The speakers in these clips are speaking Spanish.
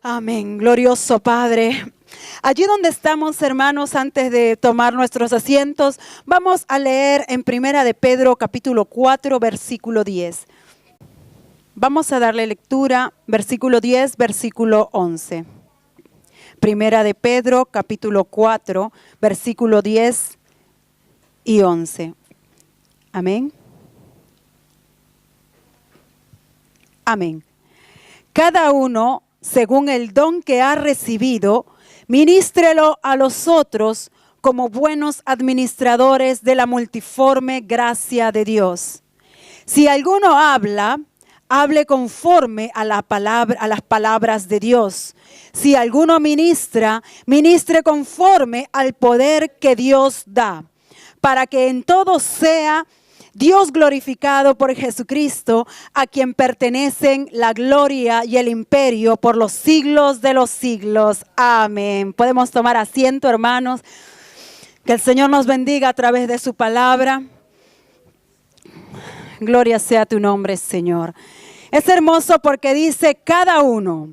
Amén. Glorioso Padre. Allí donde estamos, hermanos, antes de tomar nuestros asientos, vamos a leer en Primera de Pedro, capítulo 4, versículo 10. Vamos a darle lectura, versículo 10, versículo 11. Primera de Pedro, capítulo 4, versículo 10 y 11. Amén. Amén. Cada uno, según el don que ha recibido, ministrelo a los otros como buenos administradores de la multiforme gracia de Dios. Si alguno habla, hable conforme a las palabras de Dios. Si alguno ministra, ministre conforme al poder que Dios da, para que en todo sea Dios glorificado por Jesucristo, a quien pertenecen la gloria y el imperio por los siglos de los siglos. Amén. Podemos tomar asiento, hermanos. Que el Señor nos bendiga a través de su palabra. Gloria sea tu nombre, Señor. Es hermoso porque dice cada uno.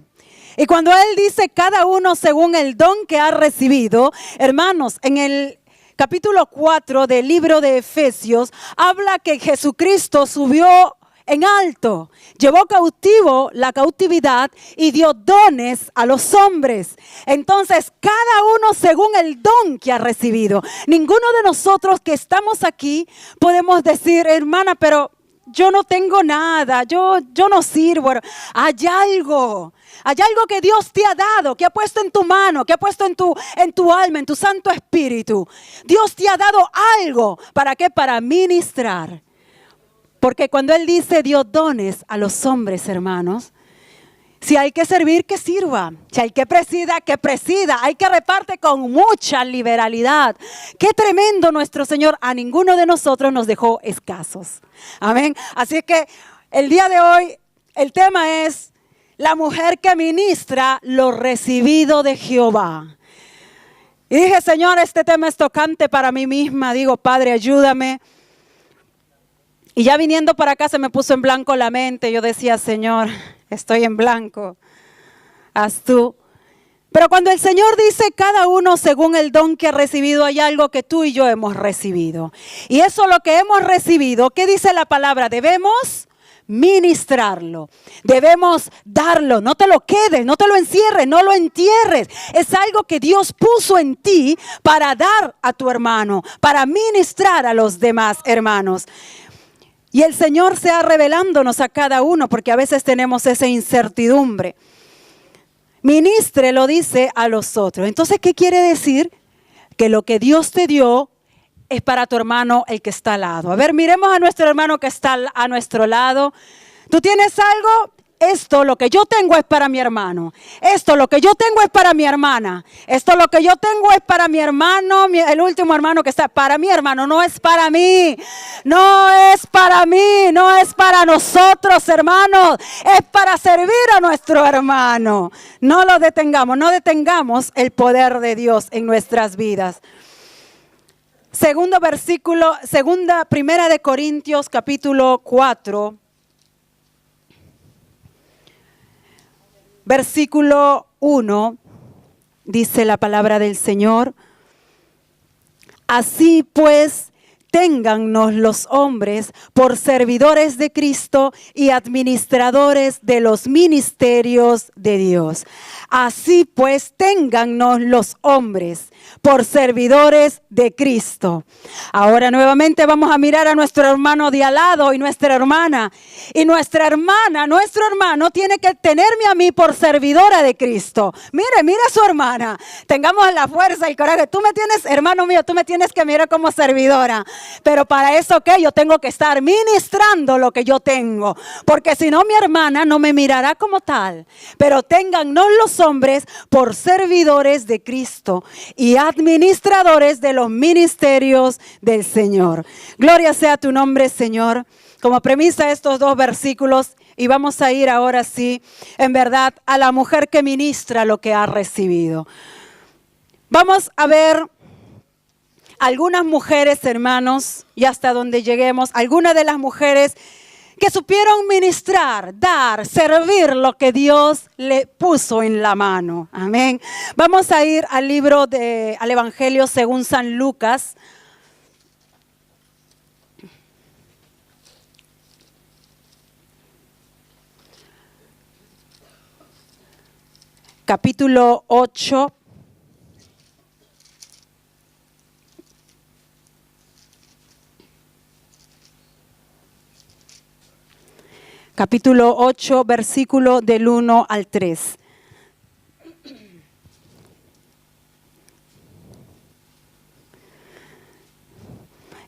Y cuando Él dice cada uno según el don que ha recibido, hermanos, en el capítulo 4 del libro de Efesios, habla que Jesucristo subió en alto, llevó cautivo la cautividad y dio dones a los hombres. Entonces, cada uno según el don que ha recibido. Ninguno de nosotros que estamos aquí podemos decir, hermana, pero yo no tengo nada, yo no sirvo. Hay algo que Dios te ha dado, que ha puesto en tu mano, que ha puesto en tu alma, en tu Santo Espíritu. Dios te ha dado algo. ¿Para qué? Para ministrar. Porque cuando Él dice dio dones a los hombres, hermanos, si hay que servir, que sirva. Si hay que presida, que presida. Hay que reparte con mucha liberalidad. Qué tremendo nuestro Señor. A ninguno de nosotros nos dejó escasos. Amén. Así que el día de hoy el tema es la mujer que ministra lo recibido de Jehová. Y dije, Señor, este tema es tocante para mí misma. Digo, Padre, ayúdame. Y ya viniendo para acá se me puso en blanco la mente. Yo decía, Señor, estoy en blanco. Haz tú. Pero cuando el Señor dice cada uno según el don que ha recibido, hay algo que tú y yo hemos recibido. Y eso lo que hemos recibido, ¿qué dice la palabra? Debemos ministrarlo, debemos darlo. No te lo quedes, no te lo encierres, no lo entierres. Es algo que Dios puso en ti para dar a tu hermano, para ministrar a los demás hermanos. Y el Señor sea revelándonos a cada uno, porque a veces tenemos esa incertidumbre. Ministre, lo dice, a los otros. Entonces, ¿qué quiere decir? Que lo que Dios te dio es para tu hermano, el que está al lado. A ver, miremos a nuestro hermano que está a nuestro lado. ¿Tú tienes algo? Esto, lo que yo tengo es para mi hermano. Esto, lo que yo tengo es para mi hermana. Esto, lo que yo tengo es para mi hermano, el último hermano que está. Para mi hermano, no es para mí. No es para mí, no es para nosotros, hermanos. Es para servir a nuestro hermano. No lo detengamos, no detengamos el poder de Dios en nuestras vidas. Segundo versículo, Primera de Corintios, capítulo 4. Versículo 1, dice la palabra del Señor. Así pues, téngannos los hombres por servidores de Cristo y administradores de los ministerios de Dios. Así pues, téngannos los hombres por servidores de Cristo. Ahora nuevamente vamos a mirar a nuestro hermano de al lado y nuestra hermana. Y nuestra hermana, nuestro hermano tiene que tenerme a mí por servidora de Cristo. Mira a su hermana. Tengamos la fuerza y el coraje. Tú me tienes, hermano mío, tú me tienes que mirar como servidora. Pero para eso, ¿qué? Yo tengo que estar ministrando lo que yo tengo. Porque si no, mi hermana no me mirará como tal. Pero téngannos los hombres por servidores de Cristo y administradores de los ministerios del Señor. Gloria sea tu nombre, Señor. Como premisa estos dos versículos, y vamos a ir ahora sí, en verdad, a la mujer que ministra lo que ha recibido. Vamos a ver algunas mujeres, hermanos, y hasta donde lleguemos, algunas de las mujeres que supieron ministrar, dar, servir lo que Dios le puso en la mano. Amén. Vamos a ir al al Evangelio según San Lucas. Capítulo 8. Capítulo 8, versículo del 1 al 3.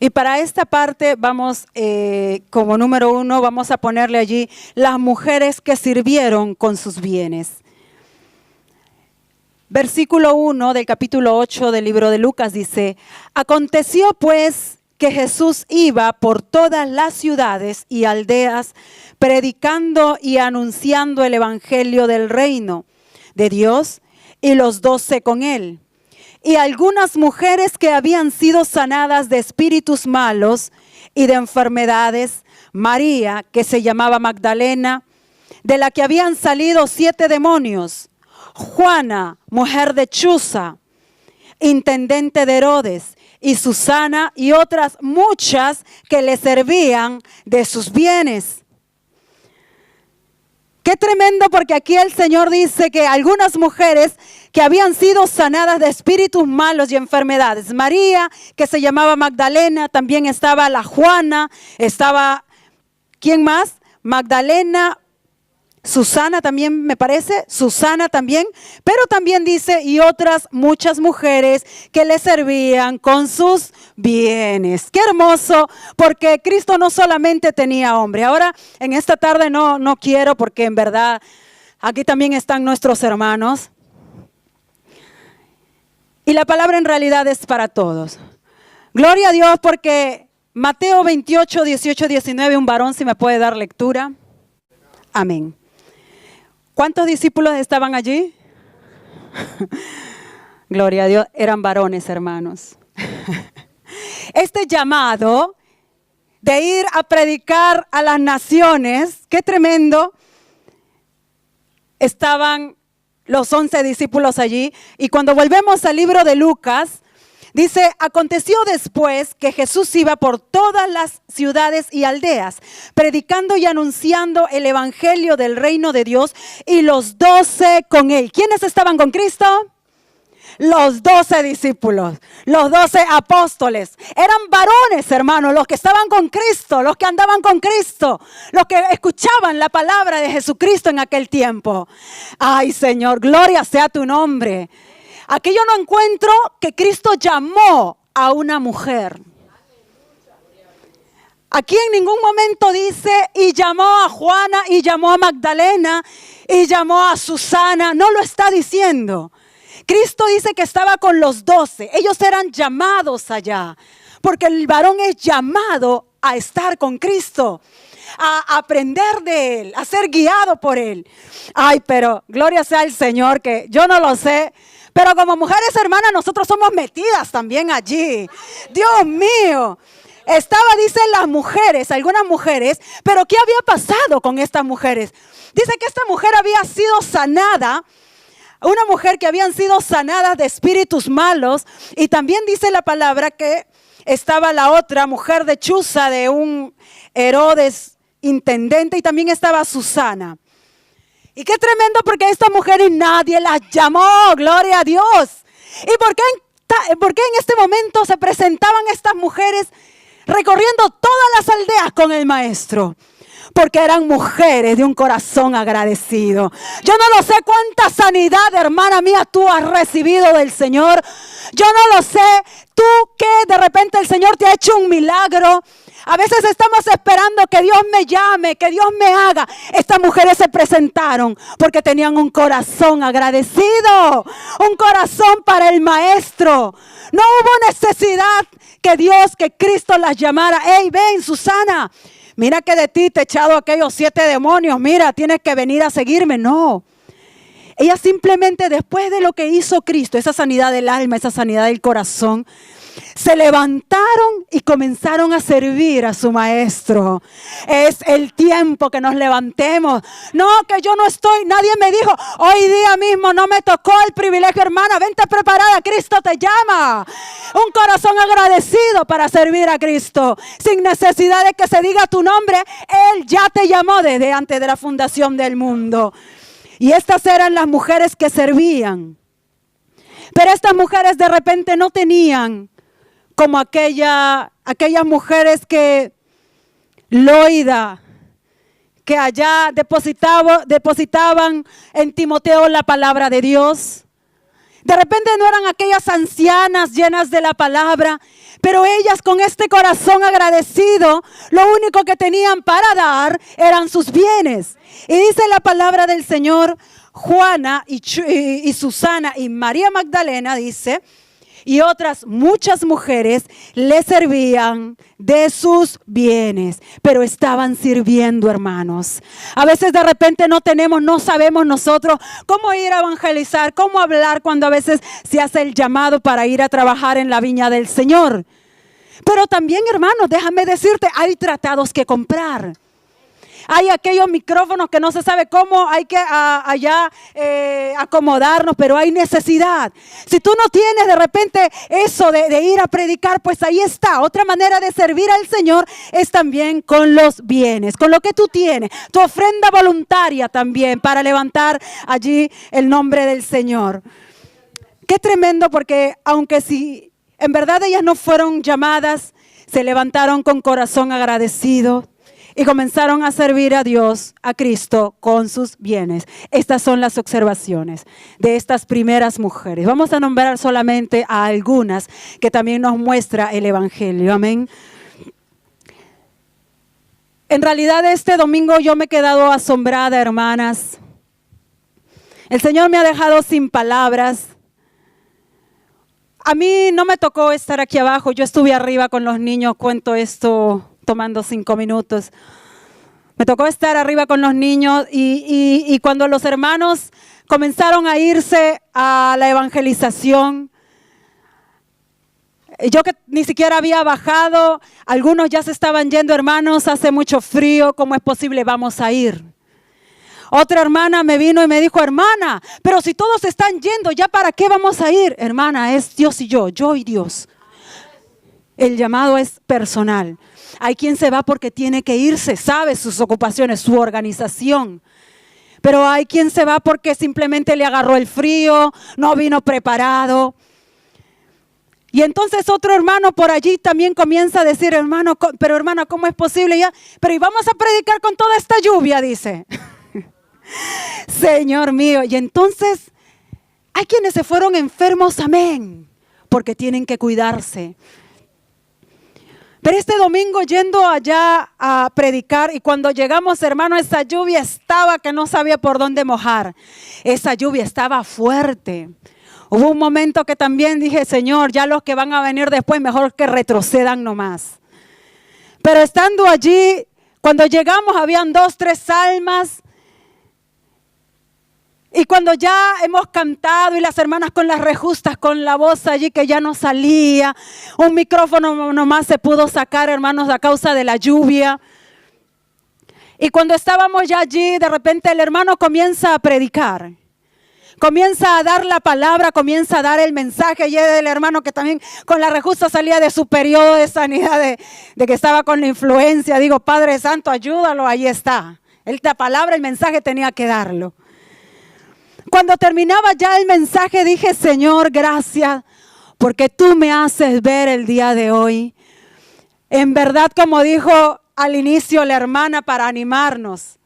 Y para esta parte vamos, como número 1, vamos a ponerle allí las mujeres que sirvieron con sus bienes. Versículo 1 del capítulo 8 del libro de Lucas dice: aconteció pues que Jesús iba por todas las ciudades y aldeas, predicando y anunciando el evangelio del reino de Dios, y los 12 con él. Y algunas mujeres que habían sido sanadas de espíritus malos y de enfermedades, María, que se llamaba Magdalena, de la que habían salido 7 demonios, Juana, mujer de Chuza, intendente de Herodes, y Susana y otras muchas que le servían de sus bienes. Qué tremendo, porque aquí el Señor dice que algunas mujeres que habían sido sanadas de espíritus malos y enfermedades. María, que se llamaba Magdalena, también estaba la Juana, estaba, ¿quién más? Magdalena, Susana también me parece, Susana también, pero también dice y otras muchas mujeres que le servían con sus bienes. Qué hermoso, porque Cristo no solamente tenía hombre. Ahora en esta tarde no quiero, porque en verdad aquí también están nuestros hermanos. Y la palabra en realidad es para todos. Gloria a Dios, porque Mateo 28, 18, 19, un varón, si me puede dar lectura. Amén. ¿Cuántos discípulos estaban allí? Gloria a Dios, eran varones, hermanos. Este llamado de ir a predicar a las naciones, qué tremendo. Estaban los 11 discípulos allí. Y cuando volvemos al libro de Lucas, dice: aconteció después que Jesús iba por todas las ciudades y aldeas, predicando y anunciando el evangelio del reino de Dios, y los 12 con él. ¿Quiénes estaban con Cristo? Los 12 discípulos, los 12 apóstoles. Eran varones, hermanos, los que estaban con Cristo, los que andaban con Cristo, los que escuchaban la palabra de Jesucristo en aquel tiempo. Ay, Señor, gloria sea tu nombre. Aquí yo no encuentro que Cristo llamó a una mujer. Aquí en ningún momento dice y llamó a Juana, y llamó a Magdalena, y llamó a Susana. No lo está diciendo. Cristo dice que estaba con los 12. Ellos eran llamados allá, porque el varón es llamado a estar con Cristo, a aprender de Él, a ser guiado por Él. Ay, pero gloria sea al Señor, que yo no lo sé, pero como mujeres hermanas nosotros somos metidas también allí. Dios mío. Dicen las mujeres, algunas mujeres, pero ¿qué había pasado con estas mujeres? Dice que esta mujer había sido sanada, una mujer que habían sido sanadas de espíritus malos, y también dice la palabra que estaba la otra mujer de Chuza, de un Herodes intendente, y también estaba Susana. Y qué tremendo, porque a estas mujeres nadie las llamó, gloria a Dios. ¿Y por qué en este momento se presentaban estas mujeres recorriendo todas las aldeas con el maestro? Porque eran mujeres de un corazón agradecido. Yo no lo sé cuánta sanidad, hermana mía, tú has recibido del Señor. Yo no lo sé, tú que de repente el Señor te ha hecho un milagro. A veces estamos esperando que Dios me llame, que Dios me haga. Estas mujeres se presentaron porque tenían un corazón agradecido, un corazón para el maestro. No hubo necesidad que Cristo las llamara. Hey, ven, Susana, mira que de ti te he echado aquellos 7 demonios. Mira, tienes que venir a seguirme. No. Ella simplemente, después de lo que hizo Cristo, esa sanidad del alma, esa sanidad del corazón, se levantaron y comenzaron a servir a su maestro. Es el tiempo que nos levantemos. No, que yo no estoy, nadie me dijo, hoy día mismo no me tocó el privilegio, hermana, vente preparada, Cristo te llama. Un corazón agradecido para servir a Cristo, sin necesidad de que se diga tu nombre. Él ya te llamó desde antes de la fundación del mundo. Y estas eran las mujeres que servían. Pero estas mujeres de repente no tenían como aquellas mujeres que Loida, que allá depositaban en Timoteo la palabra de Dios. De repente no eran aquellas ancianas llenas de la palabra, pero ellas con este corazón agradecido, lo único que tenían para dar eran sus bienes. Y dice la palabra del Señor, Juana y Susana y María Magdalena, dice, y otras muchas mujeres le servían de sus bienes, pero estaban sirviendo, hermanos. A veces de repente no sabemos nosotros cómo ir a evangelizar, cómo hablar cuando a veces se hace el llamado para ir a trabajar en la viña del Señor. Pero también, hermanos, déjame decirte, hay tratados que comprar. Hay aquellos micrófonos que no se sabe cómo hay que acomodarnos, pero hay necesidad. Si tú no tienes de repente eso de ir a predicar, pues ahí está. Otra manera de servir al Señor es también con los bienes, con lo que tú tienes. Tu ofrenda voluntaria también para levantar allí el nombre del Señor. Qué tremendo, porque aunque si en verdad ellas no fueron llamadas, se levantaron con corazón agradecido. Y comenzaron a servir a Dios, a Cristo, con sus bienes. Estas son las observaciones de estas primeras mujeres. Vamos a nombrar solamente a algunas que también nos muestra el Evangelio. Amén. En realidad este domingo yo me he quedado asombrada, hermanas. El Señor me ha dejado sin palabras. A mí no me tocó estar aquí abajo. Yo estuve arriba con los niños, cuento esto tomando 5 minutos. Me tocó estar arriba con los niños y cuando los hermanos comenzaron a irse a la evangelización, yo que ni siquiera había bajado, algunos ya se estaban yendo, hermanos, hace mucho frío, ¿cómo es posible? Vamos a ir. Otra hermana me vino y me dijo, hermana, pero si todos están yendo, ¿ya para qué vamos a ir? Hermana, es Dios y yo y Dios. El llamado es personal. Hay quien se va porque tiene que irse, sabe sus ocupaciones, su organización. Pero hay quien se va porque simplemente le agarró el frío, no vino preparado. Y entonces otro hermano por allí también comienza a decir, hermano, pero hermana, ¿cómo es posible ya? Pero ¿y vamos a predicar con toda esta lluvia? Dice. Señor mío. Y entonces hay quienes se fueron enfermos, amén, porque tienen que cuidarse. Pero este domingo yendo allá a predicar y cuando llegamos, hermano, esa lluvia estaba que no sabía por dónde mojar. Esa lluvia estaba fuerte. Hubo un momento que también dije, Señor, ya los que van a venir después mejor que retrocedan nomás. Pero estando allí, cuando llegamos habían 2, 3 almas. Y cuando ya hemos cantado y las hermanas con las rejustas, con la voz allí que ya no salía, un micrófono nomás se pudo sacar, hermanos, a causa de la lluvia. Y cuando estábamos ya allí, de repente el hermano comienza a predicar. Comienza a dar la palabra, comienza a dar el mensaje. Y el hermano que también con la rejusta salía de su periodo de sanidad, de que estaba con la influencia. Digo, Padre Santo, ayúdalo, ahí está. La palabra, el mensaje tenía que darlo. Cuando terminaba ya el mensaje dije, Señor, gracias, porque tú me haces ver el día de hoy. En verdad, como dijo al inicio la hermana para animarnos,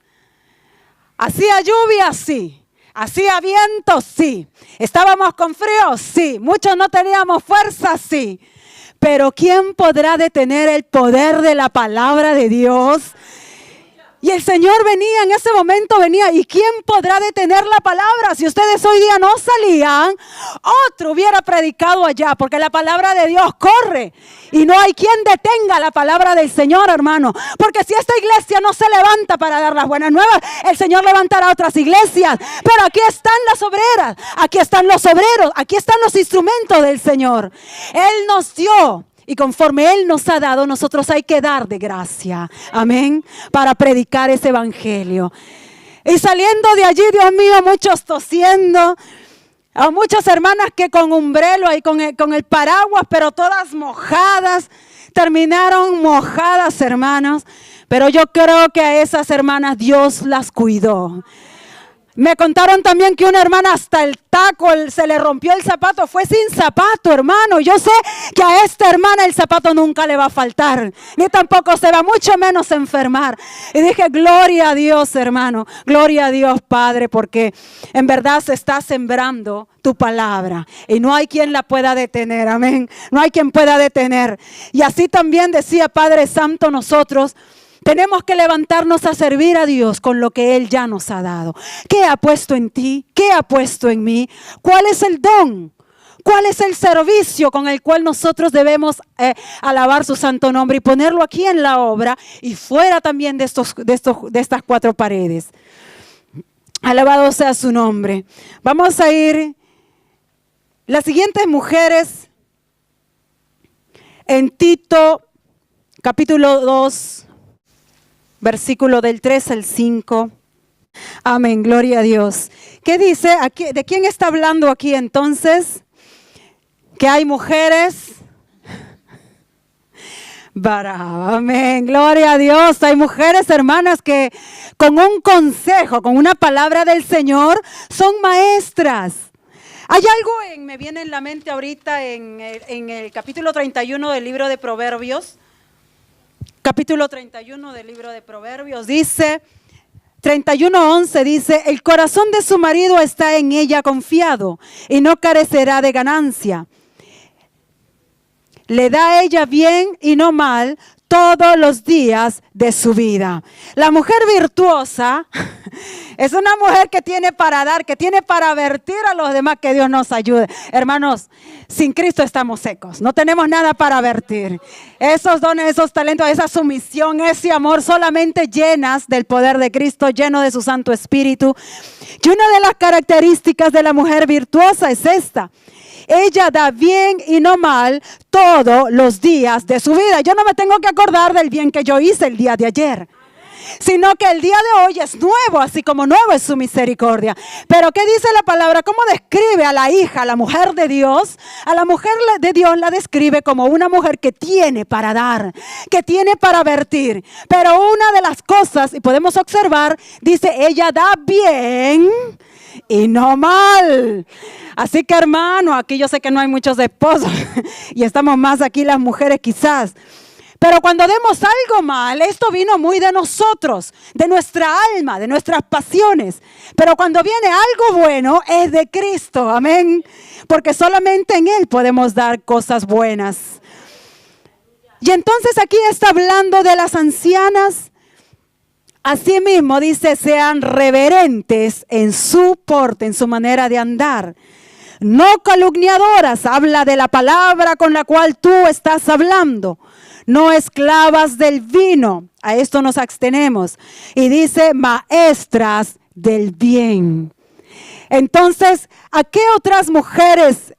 hacía lluvia, sí. Hacía viento, sí. Estábamos con frío, sí. Muchos no teníamos fuerza, sí. Pero ¿quién podrá detener el poder de la palabra de Dios? Y el Señor venía, en ese momento venía. ¿Y quién podrá detener la palabra? Si ustedes hoy día no salían, otro hubiera predicado allá. Porque la palabra de Dios corre. Y no hay quien detenga la palabra del Señor, hermano. Porque si esta iglesia no se levanta para dar las buenas nuevas, el Señor levantará otras iglesias. Pero aquí están las obreras, aquí están los obreros, aquí están los instrumentos del Señor. Él nos dio. Y conforme Él nos ha dado, nosotros hay que dar de gracia. Amén. Para predicar ese evangelio. Y saliendo de allí, Dios mío, muchos tosiendo. A muchas hermanas que con umbrelo y con el paraguas, pero todas mojadas. Terminaron mojadas, hermanos. Pero yo creo que a esas hermanas Dios las cuidó. Me contaron también que una hermana hasta el taco se le rompió el zapato. Fue sin zapato, hermano. Yo sé que a esta hermana el zapato nunca le va a faltar. Ni tampoco se va, mucho menos enfermar. Y dije, gloria a Dios, hermano. Gloria a Dios, Padre, porque en verdad se está sembrando tu palabra. Y no hay quien la pueda detener, amén. No hay quien pueda detener. Y así también decía Padre Santo, nosotros tenemos que levantarnos a servir a Dios con lo que Él ya nos ha dado. ¿Qué ha puesto en ti? ¿Qué ha puesto en mí? ¿Cuál es el don? ¿Cuál es el servicio con el cual nosotros debemos alabar su santo nombre y ponerlo aquí en la obra y fuera también de estas cuatro paredes? Alabado sea su nombre. Vamos a ir. Las siguientes mujeres en Tito, capítulo 2. Versículo del 3 al 5. Amén, gloria a Dios. ¿Qué dice? Aquí, ¿de quién está hablando aquí entonces? Que hay mujeres. Amén, gloria a Dios. Hay mujeres, hermanas, que con un consejo, con una palabra del Señor, son maestras. Hay algo, me viene en la mente ahorita en el capítulo 31 del libro de Proverbios. Capítulo 31 del libro de Proverbios dice, 31:11 dice, el corazón de su marido está en ella confiado y no carecerá de ganancia. Le da a ella bien y no mal todos los días de su vida. La mujer virtuosa es una mujer que tiene para dar, que tiene para vertir a los demás. Que Dios nos ayude. Hermanos, sin Cristo estamos secos. No tenemos nada para vertir. Esos dones, esos talentos, esa sumisión, ese amor solamente llenas del poder de Cristo, lleno de su Santo Espíritu. Y una de las características de la mujer virtuosa es esta. Ella da bien y no mal todos los días de su vida. Yo no me tengo que acordar del bien que yo hice el día de ayer, sino que el día de hoy es nuevo, así como nuevo es su misericordia. Pero ¿qué dice la palabra? ¿Cómo describe a la hija, a la mujer de Dios? A la mujer de Dios la describe como una mujer que tiene para dar, que tiene para vertir. Pero una de las cosas, y podemos observar, dice, ella da bien y no mal. Así que, hermano, aquí yo sé que no hay muchos esposos y estamos más aquí las mujeres quizás. Pero cuando demos algo mal, esto vino muy de nosotros, de nuestra alma, de nuestras pasiones. Pero cuando viene algo bueno, es de Cristo, amén. Porque solamente en Él podemos dar cosas buenas. Y entonces aquí está hablando de las ancianas. Asimismo dice, sean reverentes en su porte, en su manera de andar. No calumniadoras, habla de la palabra con la cual tú estás hablando. No esclavas del vino, a esto nos abstenemos. Y dice, maestras del bien. Entonces, ¿a qué otras mujeres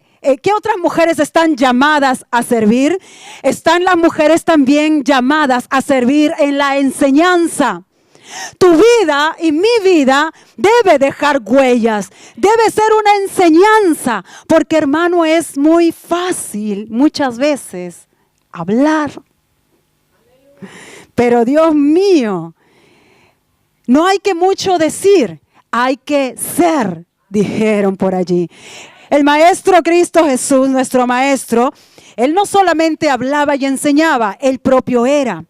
están llamadas a servir? Están las mujeres también llamadas a servir en la enseñanza. Tu vida y mi vida debe dejar huellas, debe ser una enseñanza, porque hermano es muy fácil muchas veces hablar. Pero Dios mío, no hay que mucho decir, hay que ser, dijeron por allí. El Maestro Cristo Jesús, nuestro Maestro, Él no solamente hablaba y enseñaba, Él propio era.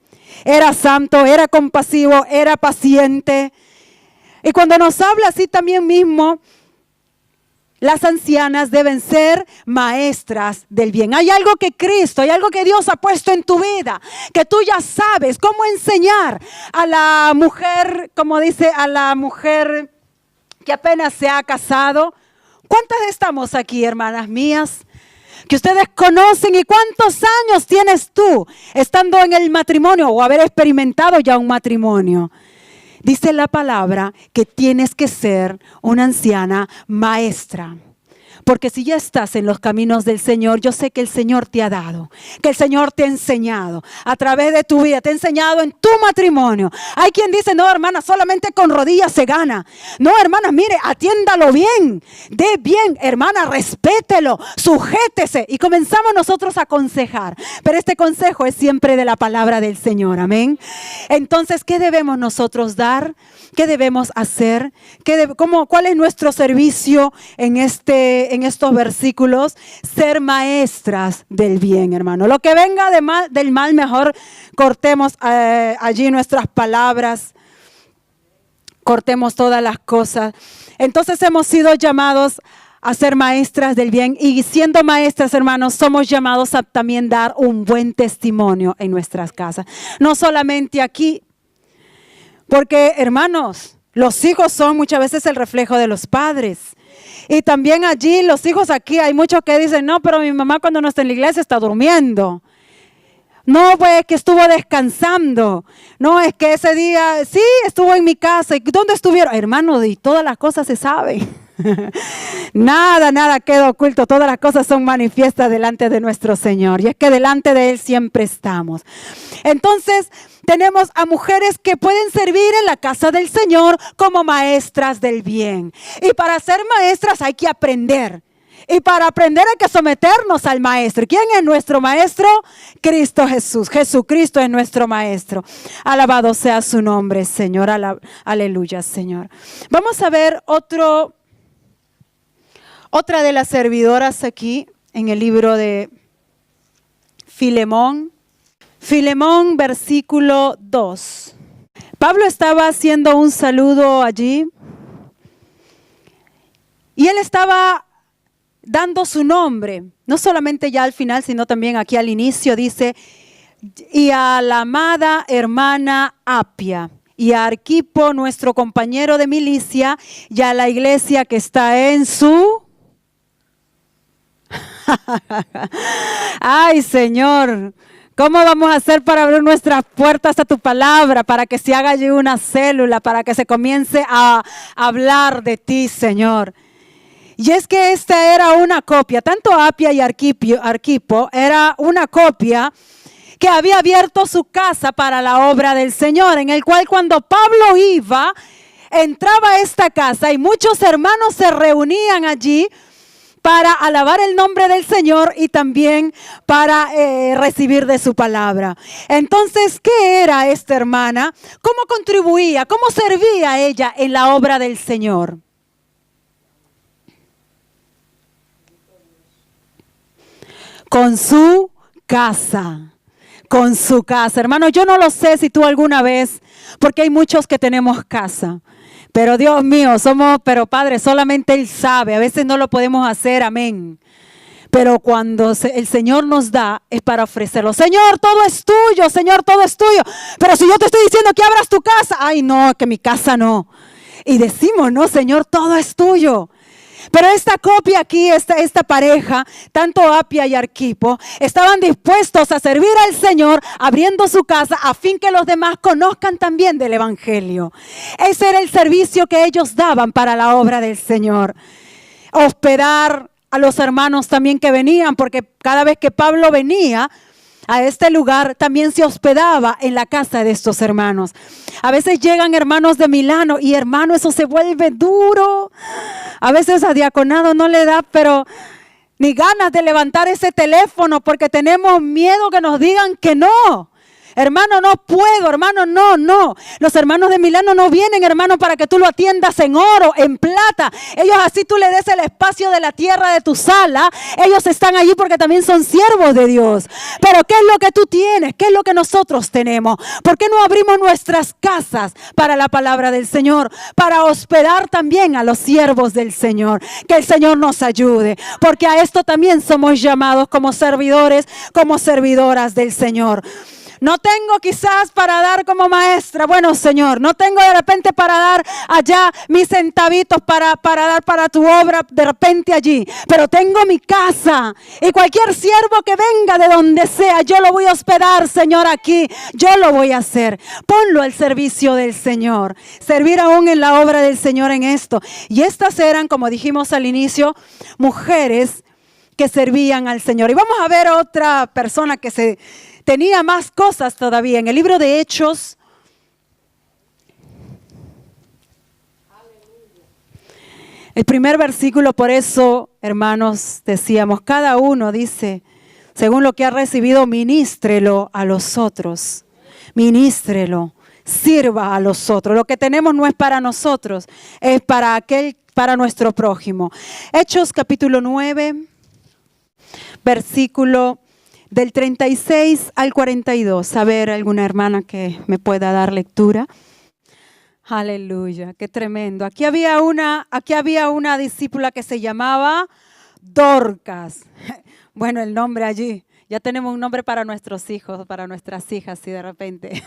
Era santo, era compasivo, era paciente. Y cuando nos habla así también mismo, las ancianas deben ser maestras del bien. Hay algo que Cristo, hay algo que Dios ha puesto en tu vida, que tú ya sabes cómo enseñar a la mujer, como dice, a la mujer que apenas se ha casado. ¿Cuántas estamos aquí, hermanas mías, que ustedes conocen? ¿Y cuántos años tienes tú estando en el matrimonio o haber experimentado ya un matrimonio? Dice la palabra que tienes que ser una anciana maestra. Porque si ya estás en los caminos del Señor, yo sé que el Señor te ha dado, que el Señor te ha enseñado a través de tu vida, te ha enseñado en tu matrimonio. Hay quien dice, no, hermana, solamente con rodillas se gana. No, hermana, mire, atiéndalo bien, dé bien, hermana, respételo, sujétese. Y comenzamos nosotros a aconsejar. Pero este consejo es siempre de la palabra del Señor, amén. Entonces, ¿qué debemos nosotros dar? ¿Qué debemos hacer? ¿Cuál es nuestro servicio en estos versículos? Ser maestras del bien, hermano. Lo que venga del mal, mejor cortemos allí nuestras palabras, cortemos todas las cosas. Entonces hemos sido llamados a ser maestras del bien, y siendo maestras, hermanos, somos llamados a también dar un buen testimonio en nuestras casas. No solamente aquí, porque, hermanos, los hijos son muchas veces el reflejo de los padres. Y también allí, los hijos aquí, hay muchos que dicen, no, pero mi mamá cuando no está en la iglesia está durmiendo. No, pues que estuvo descansando. No, es que ese día, sí, estuvo en mi casa. ¿Y dónde estuvieron? Hermanos, y todas las cosas se saben. Nada queda oculto. Todas las cosas son manifiestas delante de nuestro Señor. Y es que delante de Él siempre estamos. Entonces, tenemos a mujeres que pueden servir en la casa del Señor como maestras del bien. Y para ser maestras hay que aprender. Y para aprender hay que someternos al maestro. ¿Quién es nuestro maestro? Cristo Jesús. Jesucristo es nuestro maestro. Alabado sea su nombre, Señor. Aleluya, Señor. Vamos a ver otra de las servidoras aquí en el libro de Filemón. Filemón, versículo 2. Pablo estaba haciendo un saludo allí y él estaba dando su nombre, no solamente ya al final, sino también aquí al inicio dice, y a la amada hermana Apia, y a Arquipo, nuestro compañero de milicia, y a la iglesia que está en su... Ay, Señor, ¿cómo vamos a hacer para abrir nuestras puertas a tu palabra? Para que se haga allí una célula, para que se comience a hablar de ti, Señor. Y es que esta era una copia, tanto Apia y Arquipo era una copia que había abierto su casa para la obra del Señor, en el cual cuando Pablo iba, entraba a esta casa y muchos hermanos se reunían allí para alabar el nombre del Señor y también para recibir de su palabra. Entonces, ¿qué era esta hermana? ¿Cómo contribuía? ¿Cómo servía ella en la obra del Señor? Con su casa. Con su casa. Hermano, yo no lo sé si tú alguna vez, porque hay muchos que tenemos casa. Pero Dios mío, pero Padre, solamente Él sabe. A veces no lo podemos hacer, amén. Pero cuando el Señor nos da, es para ofrecerlo. Señor, todo es tuyo, Señor, todo es tuyo. Pero si yo te estoy diciendo que abras tu casa, ay no, que mi casa no. Y decimos, no, Señor, todo es tuyo. Pero esta copia aquí, esta pareja, tanto Apia y Arquipo, estaban dispuestos a servir al Señor abriendo su casa a fin que los demás conozcan también del Evangelio. Ese era el servicio que ellos daban para la obra del Señor. Hospedar a los hermanos también que venían, porque cada vez que Pablo venía a este lugar, también se hospedaba en la casa de estos hermanos. A veces llegan hermanos de Milano y hermano, eso se vuelve duro. A veces a diaconado no le da, pero ni ganas de levantar ese teléfono porque tenemos miedo que nos digan que no. Hermano, no puedo, hermano, no. Los hermanos de Milano no vienen, hermano, para que tú lo atiendas en oro, en plata. Ellos así tú le des el espacio de la tierra de tu sala. Ellos están allí porque también son siervos de Dios. Pero ¿qué es lo que tú tienes? ¿Qué es lo que nosotros tenemos? ¿Por qué no abrimos nuestras casas para la palabra del Señor? Para hospedar también a los siervos del Señor. Que el Señor nos ayude. Porque a esto también somos llamados como servidores, como servidoras del Señor. No tengo quizás para dar como maestra. Bueno, Señor, no tengo de repente para dar allá mis centavitos para dar para tu obra de repente allí. Pero tengo mi casa y cualquier siervo que venga de donde sea, yo lo voy a hospedar, Señor, aquí. Yo lo voy a hacer. Ponlo al servicio del Señor. Servir aún en la obra del Señor en esto. Y estas eran, como dijimos al inicio, mujeres que servían al Señor. Y vamos a ver otra persona que tenía más cosas todavía. En el libro de Hechos, el primer versículo, por eso, hermanos, decíamos, cada uno dice, según lo que ha recibido, ministrelo a los otros. Ministrelo, sirva a los otros. Lo que tenemos no es para nosotros, es para nuestro prójimo. Hechos capítulo 9, versículo del 36 al 42. A ver, alguna hermana que me pueda dar lectura. Aleluya, qué tremendo. Aquí había una discípula que se llamaba Dorcas. Bueno, el nombre allí. Ya tenemos un nombre para nuestros hijos, para nuestras hijas, si de repente.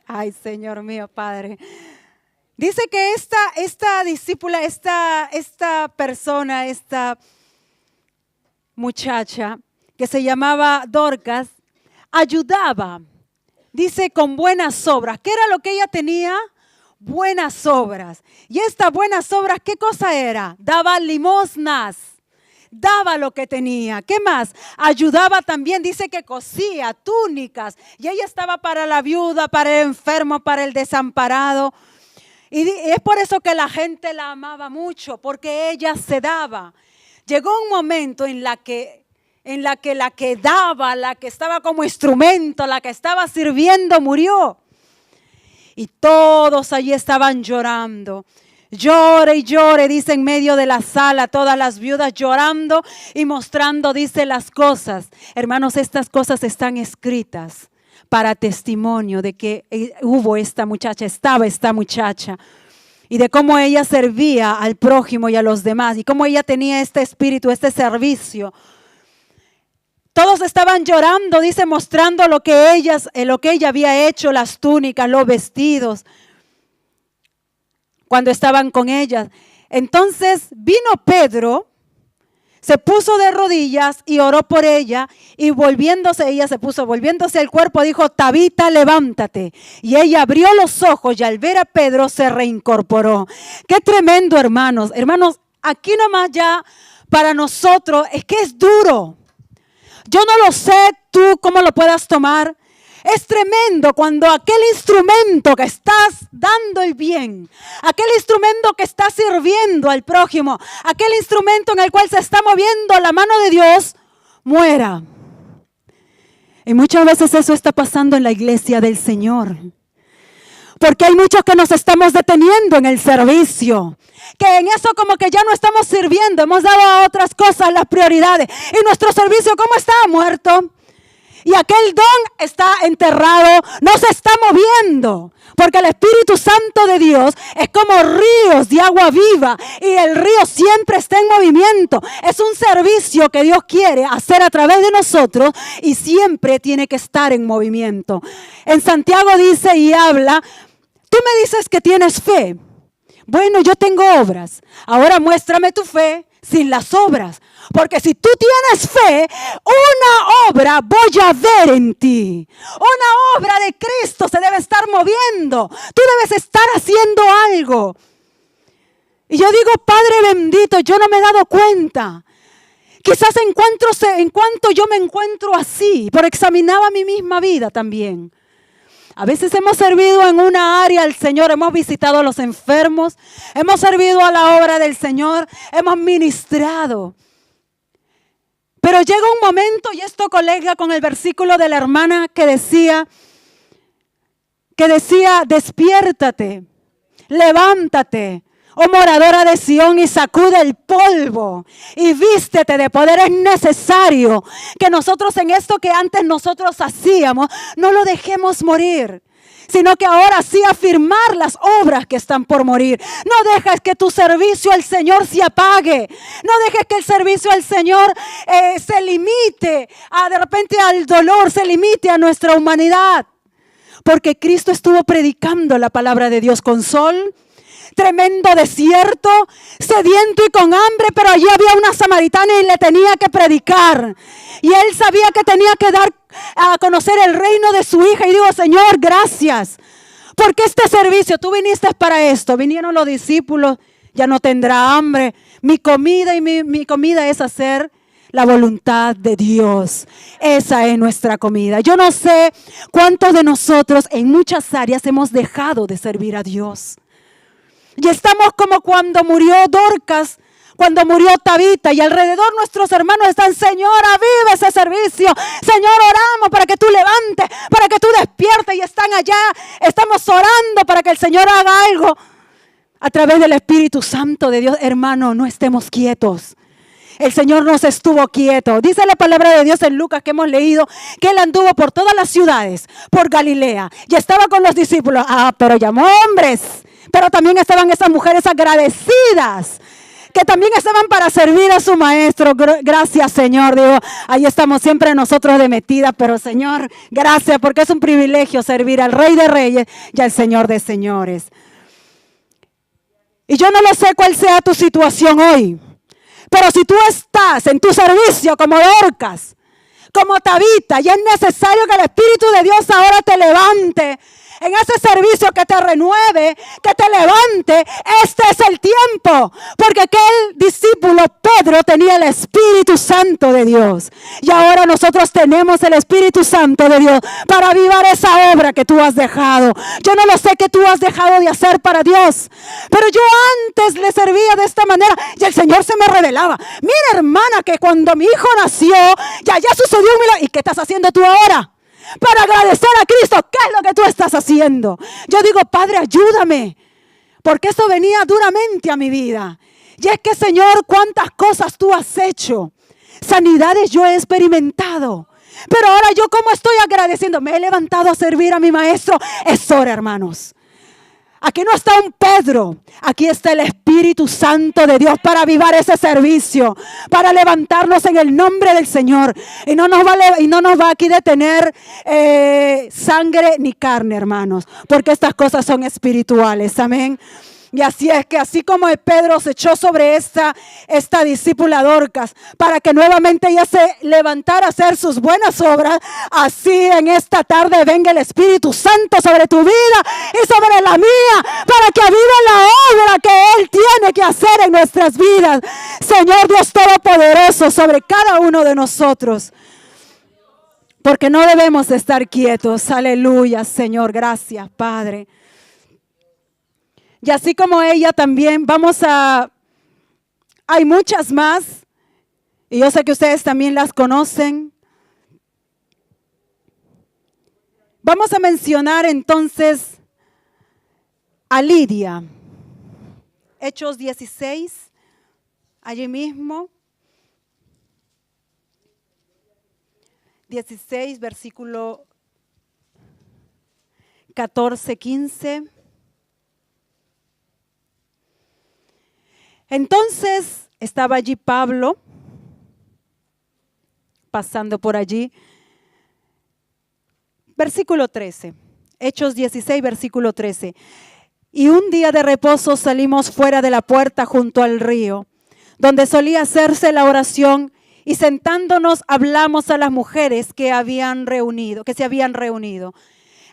Ay, Señor mío, Padre. Dice que esta discípula, esta persona, esta muchacha que se llamaba Dorcas, ayudaba, dice, con buenas obras. ¿Qué era lo que ella tenía? Buenas obras. Y estas buenas obras, ¿qué cosa era? Daba limosnas, daba lo que tenía. ¿Qué más? Ayudaba también, dice que cosía túnicas. Y ella estaba para la viuda, para el enfermo, para el desamparado. Y es por eso que la gente la amaba mucho, porque ella se daba. Llegó un momento en la que la que daba, la que estaba como instrumento, la que estaba sirviendo, murió. Y todos allí estaban llorando. Llore y llore, dice, en medio de la sala, todas las viudas llorando y mostrando, dice, las cosas. Hermanos, estas cosas están escritas para testimonio de que estaba esta muchacha. Y de cómo ella servía al prójimo y a los demás. Y cómo ella tenía este espíritu, este servicio. Todos estaban llorando, dice, mostrando lo que ella había hecho, las túnicas, los vestidos, cuando estaban con ellas. Entonces vino Pedro, se puso de rodillas y oró por ella, y volviéndose el cuerpo, dijo, Tabita, levántate. Y ella abrió los ojos y al ver a Pedro se reincorporó. Qué tremendo, hermanos. Hermanos, aquí nomás ya para nosotros es que es duro. Yo no lo sé tú cómo lo puedas tomar. Es tremendo cuando aquel instrumento que estás dando el bien, aquel instrumento que está sirviendo al prójimo, aquel instrumento en el cual se está moviendo la mano de Dios, muera. Y muchas veces eso está pasando en la iglesia del Señor. Porque hay muchos que nos estamos deteniendo en el servicio. Que en eso como que ya no estamos sirviendo. Hemos dado a otras cosas las prioridades. Y nuestro servicio, ¿cómo está? Muerto. Y aquel don está enterrado, no se está moviendo. Porque el Espíritu Santo de Dios es como ríos de agua viva. Y el río siempre está en movimiento. Es un servicio que Dios quiere hacer a través de nosotros. Y siempre tiene que estar en movimiento. En Santiago dice y habla, tú me dices que tienes fe. Bueno, yo tengo obras. Ahora muéstrame tu fe sin las obras. Porque si tú tienes fe, una obra voy a ver en ti. Una obra de Cristo se debe estar moviendo. Tú debes estar haciendo algo. Y yo digo, Padre bendito, yo no me he dado cuenta. Quizás en cuanto yo me encuentro así, por examinar a mi misma vida también. A veces hemos servido en una área al Señor, hemos visitado a los enfermos, hemos servido a la obra del Señor, hemos ministrado. Pero llega un momento, y esto colega con el versículo de la hermana que decía, despiértate, levántate, oh moradora de Sión, y sacude el polvo y vístete de poder. Es necesario que nosotros en esto que antes nosotros hacíamos, no lo dejemos morir, sino que ahora sí afirmar las obras que están por morir. No dejes que tu servicio al Señor se apague. No dejes que el servicio al Señor se limite de repente al dolor, se limite a nuestra humanidad. Porque Cristo estuvo predicando la palabra de Dios con sol, tremendo desierto, sediento y con hambre, pero allí había una samaritana y le tenía que predicar. Y él sabía que tenía que dar a conocer el reino de su hija. Y digo, Señor, gracias, porque este servicio, tú viniste para esto. Vinieron los discípulos, ya no tendrá hambre. Mi comida y mi comida es hacer la voluntad de Dios. Esa es nuestra comida. Yo no sé cuántos de nosotros en muchas áreas hemos dejado de servir a Dios. Y estamos como cuando murió Dorcas, cuando murió Tabita, y alrededor nuestros hermanos están, Señor, aviva ese servicio. Señor, oramos para que tú levantes, para que tú despiertes, y están allá. Estamos orando para que el Señor haga algo a través del Espíritu Santo de Dios. Hermano, no estemos quietos. El Señor nos estuvo quieto. Dice la palabra de Dios en Lucas que hemos leído que Él anduvo por todas las ciudades, por Galilea, y estaba con los discípulos. Pero llamó hombres. Pero también estaban esas mujeres agradecidas, que también estaban para servir a su maestro. Gracias, Señor. Digo, ahí estamos siempre nosotros de metida, pero Señor, gracias, porque es un privilegio servir al Rey de Reyes y al Señor de Señores. Y yo no lo sé cuál sea tu situación hoy, pero si tú estás en tu servicio como Dorcas, como Tabita, y es necesario que el Espíritu de Dios ahora te levante en ese servicio, que te renueve, que te levante. Este es el tiempo, porque aquel discípulo Pedro tenía el Espíritu Santo de Dios, y ahora nosotros tenemos el Espíritu Santo de Dios para avivar esa obra que tú has dejado. Yo no lo sé que tú has dejado de hacer para Dios, pero yo antes le servía de esta manera y el Señor se me revelaba. Mira, hermana, que cuando mi hijo nació ya sucedió un milagro. ¿Y qué estás haciendo tú ahora para agradecer a Cristo? ¿Qué es lo que tú estás haciendo? Yo digo, Padre, ayúdame, porque esto venía duramente a mi vida. Y es que, Señor, cuántas cosas tú has hecho. Sanidades yo he experimentado. Pero ahora yo, ¿cómo estoy agradeciendo? Me he levantado a servir a mi maestro. Es hora, hermanos. Aquí no está un Pedro, aquí está el Espíritu Santo de Dios para avivar ese servicio, para levantarnos en el nombre del Señor. Y no nos va aquí detener sangre ni carne, hermanos, porque estas cosas son espirituales. Amén. Y así es que así como Pedro se echó sobre esta discípula Dorcas para que nuevamente ella se levantara a hacer sus buenas obras, así en esta tarde venga el Espíritu Santo sobre tu vida y sobre la mía, para que avive la obra que Él tiene que hacer en nuestras vidas. Señor Dios Todopoderoso, sobre cada uno de nosotros, porque no debemos de estar quietos. Aleluya, Señor, gracias, Padre. Y así como ella también hay muchas más, y yo sé que ustedes también las conocen. Vamos a mencionar entonces a Lidia. Hechos 16, allí mismo. 16, versículo 14, 15. Entonces estaba allí Pablo, pasando por allí. Versículo 13, Hechos 16, versículo 13. Y un día de reposo salimos fuera de la puerta junto al río, donde solía hacerse la oración, y sentándonos hablamos a las mujeres que se habían reunido.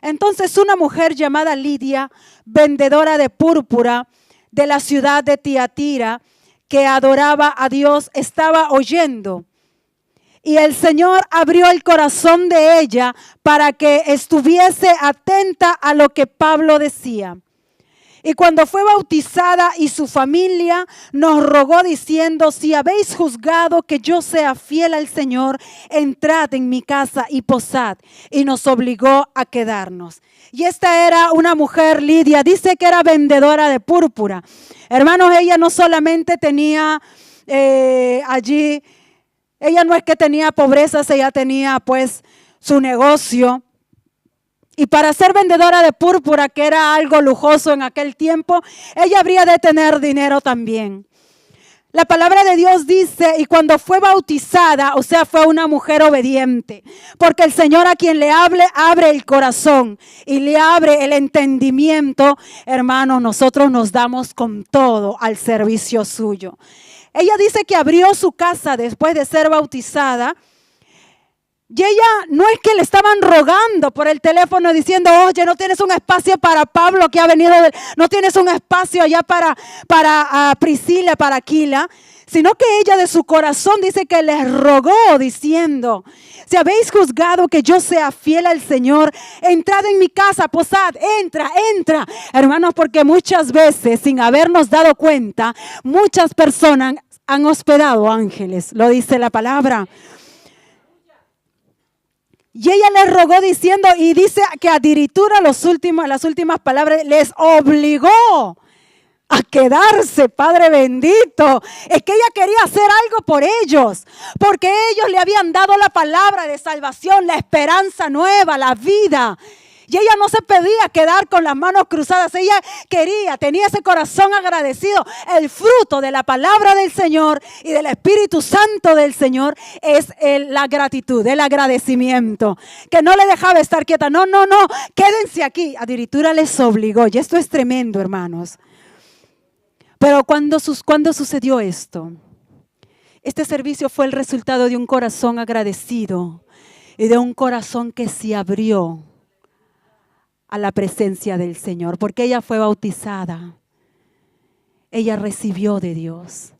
Entonces una mujer llamada Lidia, vendedora de púrpura, de la ciudad de Tiatira, que adoraba a Dios, estaba oyendo. Y el Señor abrió el corazón de ella para que estuviese atenta a lo que Pablo decía. Y cuando fue bautizada y su familia nos rogó diciendo, si habéis juzgado que yo sea fiel al Señor, entrad en mi casa y posad. Y nos obligó a quedarnos. Y esta era una mujer, Lidia, dice que era vendedora de púrpura. Hermanos, ella no solamente tenía allí, ella no es que tenía pobrezas, ella tenía pues su negocio. Y para ser vendedora de púrpura, que era algo lujoso en aquel tiempo, ella habría de tener dinero también. La palabra de Dios dice, y cuando fue bautizada, o sea, fue una mujer obediente, porque el Señor a quien le hable, abre el corazón y le abre el entendimiento. Hermanos, nosotros nos damos con todo al servicio suyo. Ella dice que abrió su casa después de ser bautizada. Y ella no es que le estaban rogando por el teléfono diciendo, oye, no tienes un espacio para Pablo que ha venido, no tienes un espacio allá para Priscila, para Aquila, sino que ella de su corazón dice que les rogó diciendo, si habéis juzgado que yo sea fiel al Señor, entrad en mi casa, posad, entra. Hermanos, porque muchas veces sin habernos dado cuenta, muchas personas han hospedado ángeles, lo dice la palabra. Y ella les rogó diciendo, y dice que a diritura las últimas palabras, les obligó a quedarse, Padre bendito. Es que ella quería hacer algo por ellos, porque ellos le habían dado la palabra de salvación, la esperanza nueva, la vida. Y ella no se pedía quedar con las manos cruzadas, ella tenía ese corazón agradecido. El fruto de la palabra del Señor y del Espíritu Santo del Señor es la gratitud, el agradecimiento, que no le dejaba estar quieta. No, quédense aquí. A diritura les obligó, y esto es tremendo, hermanos. Pero ¿cuándo sucedió esto? Este servicio fue el resultado de un corazón agradecido y de un corazón que se abrió a la presencia del Señor, porque ella fue bautizada, ella recibió de Dios,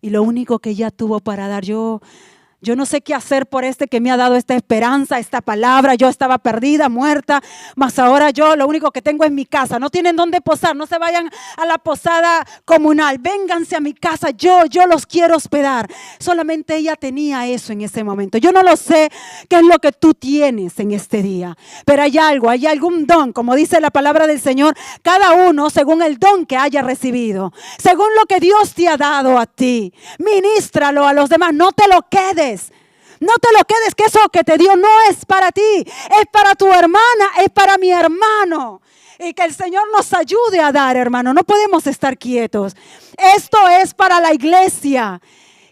y lo único que ella tuvo para dar, yo no sé qué hacer por este que me ha dado esta esperanza, esta palabra. Yo estaba perdida, muerta, mas ahora yo lo único que tengo es mi casa. No tienen dónde posar, no se vayan a la posada comunal, vénganse a mi casa, yo los quiero hospedar. Solamente ella tenía eso en ese momento. Yo no lo sé qué es lo que tú tienes en este día, pero hay algún don, como dice la palabra del Señor, cada uno según el don que haya recibido, según lo que Dios te ha dado a ti. Ministralo a los demás, no te lo quedes. No te lo quedes, que eso que te dio no es para ti, es para tu hermana, es para mi hermano. Y que el Señor nos ayude a dar, hermano. No podemos estar quietos. Esto es para la iglesia.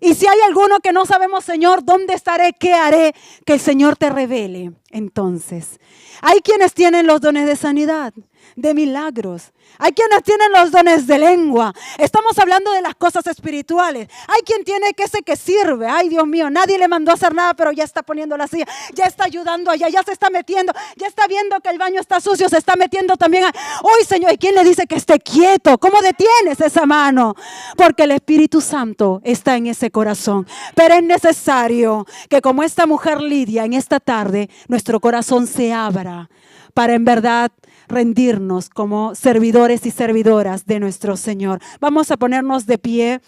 Y si hay alguno que no sabemos, Señor, ¿dónde estaré? ¿Qué haré? Que el Señor te revele. Entonces, hay quienes tienen los dones de sanidad, de milagros. Hay quienes tienen los dones de lengua. Estamos hablando de las cosas espirituales. Hay quien tiene que ese que sirve. Ay, Dios mío, nadie le mandó a hacer nada, pero ya está poniendo la silla, ya está ayudando allá, ya se está metiendo, ya está viendo que el baño está sucio, se está metiendo también. Uy, Señor, ¿y quién le dice que esté quieto? ¿Cómo detienes esa mano? Porque el Espíritu Santo está en ese corazón. Pero es necesario que, como esta mujer Lidia, en esta tarde, nuestro corazón se abra para en verdad rendirnos como servidores y servidoras de nuestro Señor. Vamos a ponernos de pie.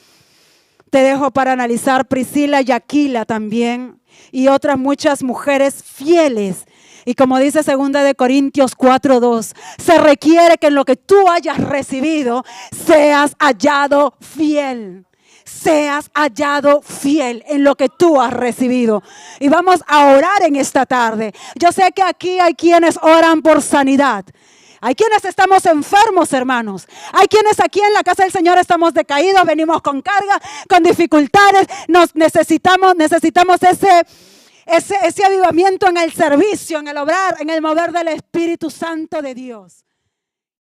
Te dejo para analizar Priscila y Aquila también, y otras muchas mujeres fieles. Y como dice 2 de Corintios 4:2, se requiere que en lo que tú hayas recibido seas hallado fiel. Seas hallado fiel en lo que tú has recibido. Y vamos a orar en esta tarde. Yo sé que aquí hay quienes oran por sanidad. Hay quienes estamos enfermos, hermanos. Hay quienes aquí en la casa del Señor estamos decaídos, venimos con carga, con dificultades. Necesitamos ese avivamiento en el servicio, en el obrar, en el mover del Espíritu Santo de Dios.